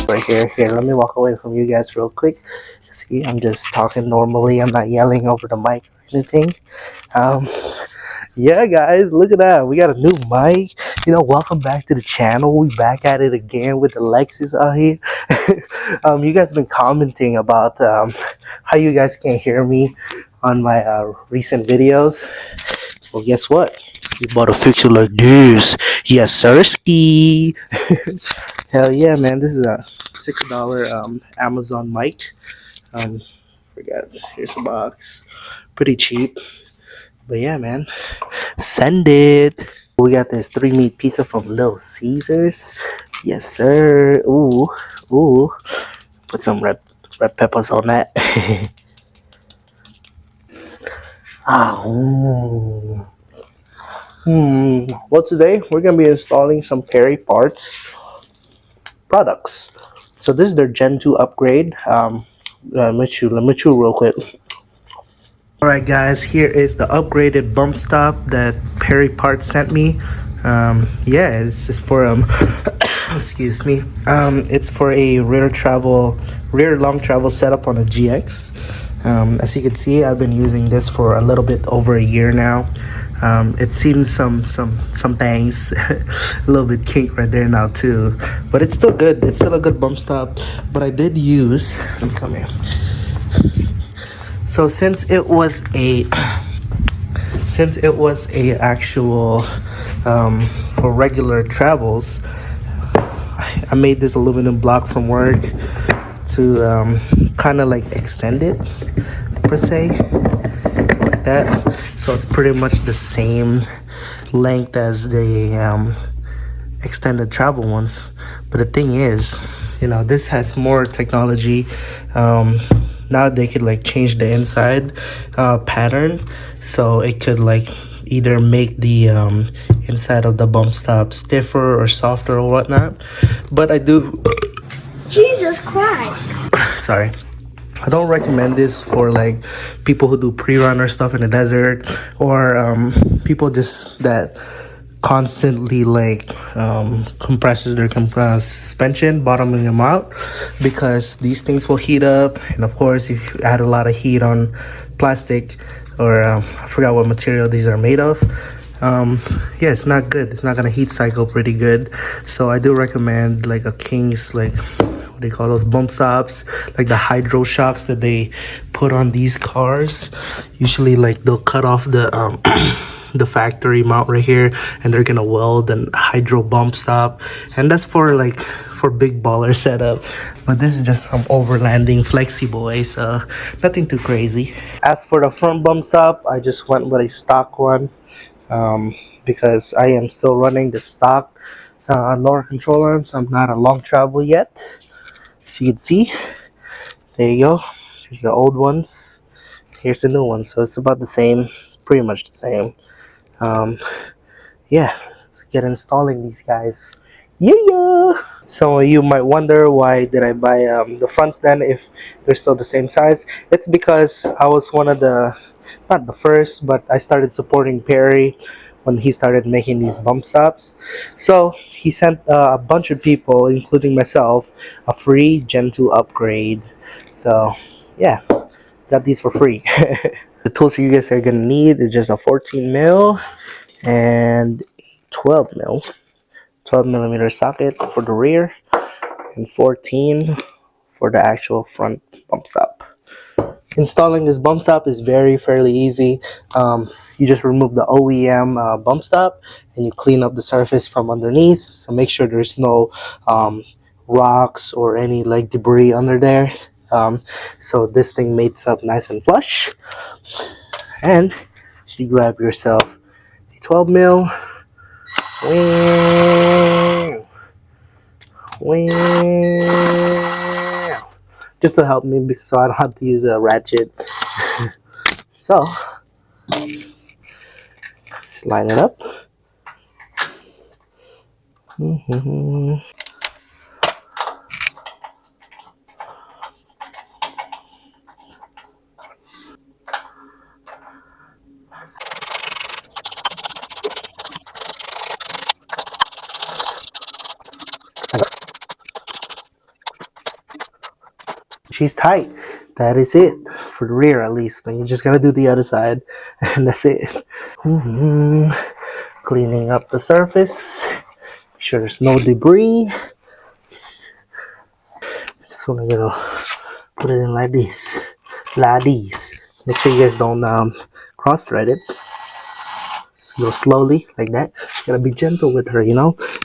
Right here, let me walk away from you guys real quick. See, I'm just talking normally. I'm not yelling over the mic or anything. Um, yeah, guys, look at that. We got a new mic. Welcome back to the channel. We back at it again with the Lexus out here. You guys been commenting about how you guys can't hear me on my recent videos. Well, guess what? We bought a fixture like this. Yes, sirski. Hell yeah, man. This is a $6 Amazon mic. Forgot. Here's a box. Pretty cheap. But yeah, man. Send it. We got this 3-meat pizza from Little Caesars. Yes, sir. Ooh. Ooh. Put some red peppers on that. Ah. Well, today we're gonna be installing some Perry parts products. So this is their Gen 2 upgrade. Let me chew real quick. Alright guys, here is the upgraded bump stop that Perry Parts sent me. Yeah, it's just for excuse me. It's for a rear long travel setup on a GX. As you can see, I've been using this for a little bit over a year now. It seems some bangs a little bit kink right there now too, but it's still good. It's still a good bump stop. But I did use. Let me come here. So since it was a actual for regular travels, I made this aluminum block from work to kind of like extend it per se, like that. So it's pretty much the same length as the extended travel ones. But the thing is, this has more technology. Now they could like change the inside pattern, so it could like either make the inside of the bump stop stiffer or softer or whatnot. But I do. Jesus Christ. Sorry. I don't recommend this for like people who do pre-runner stuff in the desert, or people just that constantly like compresses their suspension, bottoming them out, because these things will heat up. And of course, if you add a lot of heat on plastic, or I forgot what material these are made of, yeah, it's not good. It's not gonna heat cycle pretty good. So I do recommend like a King's, like what they call those bump stops, like the hydro shocks that they put on these cars. Usually like they'll cut off the the factory mount right here, and they're gonna weld an hydro bump stop, and that's for big baller setup. But this is just some overlanding flexi boy, so nothing too crazy. As for the front bump stop, I just went with a stock one, because I am still running the stock lower control arms. I'm not a long travel yet, so you can see. There you go. Here's the old ones, here's the new ones. So it's about the same. It's pretty much the same. Yeah, let's get installing these guys. Yeah. So you might wonder, why did I buy the fronts then if they're still the same size? It's because I was one of the, not the first, but I started supporting Perry when he started making these bump stops. So he sent a bunch of people, including myself, a free Gen 2 upgrade. So yeah, got these for free. The tools you guys are gonna need is just a 14 mil and 12 millimeter socket for the rear, and 14 for the actual front bump stop. Installing this bump stop is fairly easy. You just remove the OEM bump stop, and you clean up the surface from underneath. So make sure there's no rocks or any like debris under there. So this thing mates up nice and flush. And you grab yourself a 12 mil. Just to help me, so I don't have to use a ratchet. So just line it up. she's tight. That is it for the rear, at least. Then you just gotta do the other side, and that's it. Cleaning up the surface. Make sure there's no debris. Just wanna put it in like this, Make sure you guys don't cross thread it. Just go slowly like that. You gotta be gentle with her,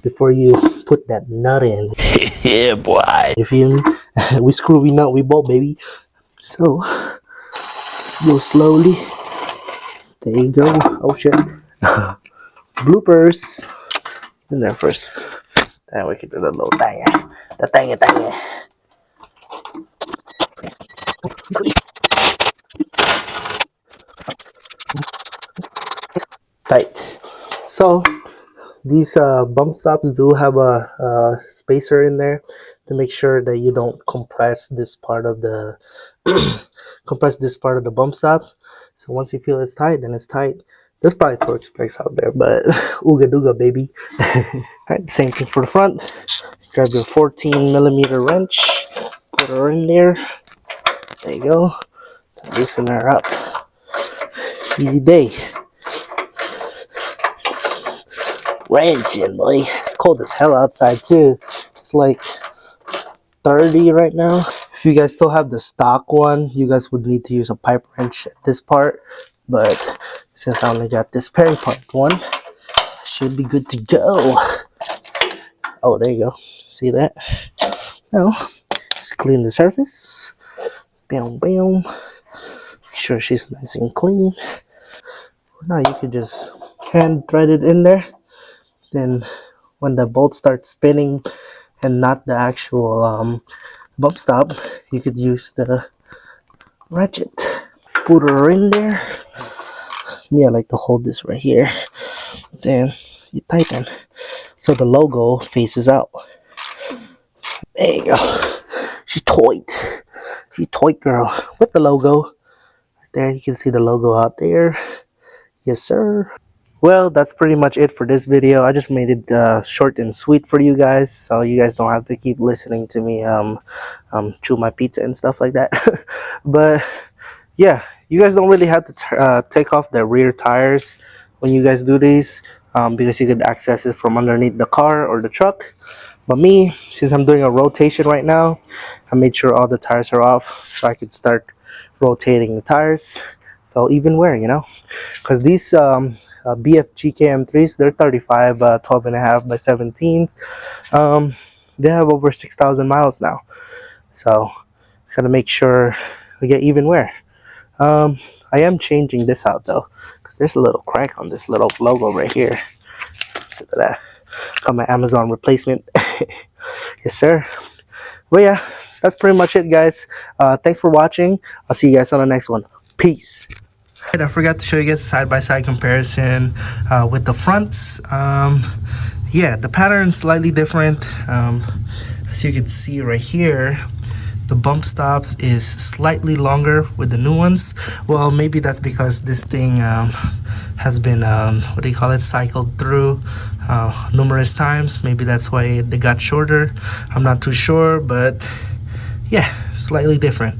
before you put that nut in. Yeah, boy. You feel me? We screw, we nut, we bolt, baby. So let's go slowly. There you go. Oh shit. Bloopers. In there first. Then we can do the little thing. The thing. Tight. So these bump stops do have a spacer in there to make sure that you don't compress this part of the bump stop. So once you feel it's tight, then it's tight. There's probably torque specs out there, but ooga dooga, baby. Alright, same thing for the front. Grab your 14mm wrench, put her in there. There you go. Loosen her up. Easy day. Wrenching, boy. It's cold as hell outside too. It's like 30 right now. If you guys still have the stock one, you guys would need to use a pipe wrench at this part. But since I only got this Perry part one, I should be good to go. Oh, there you go. See that? Now, just clean the surface. Bam, bam. Make sure she's nice and clean. Now you could just hand thread it in there. Then when the bolt starts spinning and not the actual bump stop, you could use the ratchet. Put her in there. Me, I like to hold this right here. Then you tighten so the logo faces out. There you go. She's tight. She's tight, girl. With the logo. There, you can see the logo out there. Yes, sir. Well, that's pretty much it for this video. I just made it short and sweet for you guys, so you guys don't have to keep listening to me chew my pizza and stuff like that. But yeah, you guys don't really have to take off the rear tires when you guys do these, because you could access it from underneath the car or the truck. But me, since I'm doing a rotation right now, I made sure all the tires are off so I could start rotating the tires. So even wear, because these BFG KM3s, they're 35, 12 and a half by 17s. They have over 6,000 miles now. So gotta make sure we get even wear. I am changing this out though, because there's a little crack on this little logo right here. So that got my Amazon replacement. Yes, sir. But yeah, that's pretty much it, guys. Thanks for watching. I'll see you guys on the next one. Peace. I forgot to show you guys a side-by-side comparison with the fronts. Yeah, the pattern's slightly different. As you can see right here, the bump stops is slightly longer with the new ones. Well, maybe that's because this thing has been cycled through numerous times. Maybe that's why they got shorter. I'm not too sure, but yeah, slightly different.